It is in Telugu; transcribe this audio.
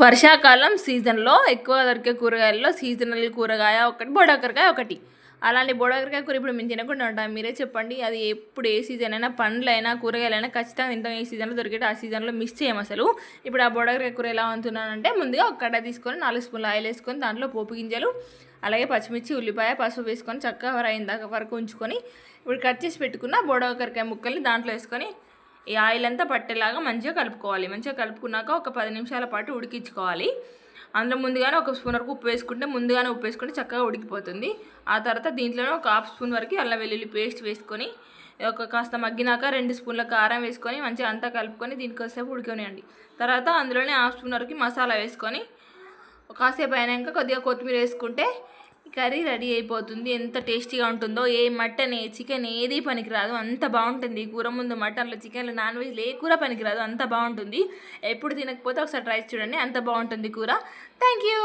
వర్షాకాలం సీజన్లో ఎక్కువ దొరికే కూరగాయల్లో సీజనల్ కూరగాయ ఒకటి బొడాకరకాయ ఒకటి. అలాంటి బొడాకరకాయ కూర ఇప్పుడు మేము తినకుండా ఉంటాం. మీరే చెప్పండి, అది ఎప్పుడు ఏ సీజన్ అయినా పండ్లైనా కూరగాయలైనా ఖచ్చితంగా తింటాం. ఏ సీజన్లో దొరికేటి ఆ సీజన్లో మిస్ చేయం అసలు. ఇప్పుడు ఆ బొడాకరకాయ కూర ఎలా వండుతున్నానంటే, ముందుగా ఒక కడాయి తీసుకొని 4 స్పూన్ల ఆయిల్ వేసుకొని దాంట్లో పోపు గింజలు, అలాగే పచ్చిమిర్చి, ఉల్లిపాయ, పసుపు వేసుకొని చక్కగా ఫ్రై అయిన దాకా వరకు ఉంచుకొని, ఇప్పుడు కట్ చేసి పెట్టుకున్న బొడాకరకాయ ముక్కల్ని దాంట్లో వేసుకొని ఈ ఆయిల్ అంతా పట్టేలాగా మంచిగా కలుపుకోవాలి. మంచిగా కలుపుకున్నాక ఒక 10 నిమిషాల పాటు ఉడికించుకోవాలి. అందులో ముందుగానే ఒక స్పూన్ వరకు ఉప్పు వేసుకుంటే చక్కగా ఉడికిపోతుంది. ఆ తర్వాత దీంట్లోనే ఒక హాఫ్ స్పూన్ వరకు అల్లం వెల్లుల్లి పేస్ట్ వేసుకొని, ఒక కాస్త మగ్గినాక 2 స్పూన్ల కారం వేసుకొని మంచిగా అంతా కలుపుకొని దీనికోసేపు ఉడకనివ్వండి. తర్వాత అందులోనే హాఫ్ స్పూన్ వరకు మసాలా వేసుకొని కాసేపు అయినాక కొద్దిగా కొత్తిమీర వేసుకుంటే కర్రీ రెడీ అయిపోతుంది. ఎంత టేస్టీగా ఉంటుందో, ఏ మటన్ చికెన్ ఏది పనికిరాదు, అంత బాగుంటుంది ఈ కూర. ముందు మటన్లో, చికెన్లో, నాన్ వెజ్లో ఏ కూర పనికిరాదు, అంత బాగుంటుంది. ఎప్పుడు తినకపోతే ఒకసారి ట్రై చూడండి, అంత బాగుంటుంది కూర. Thank you.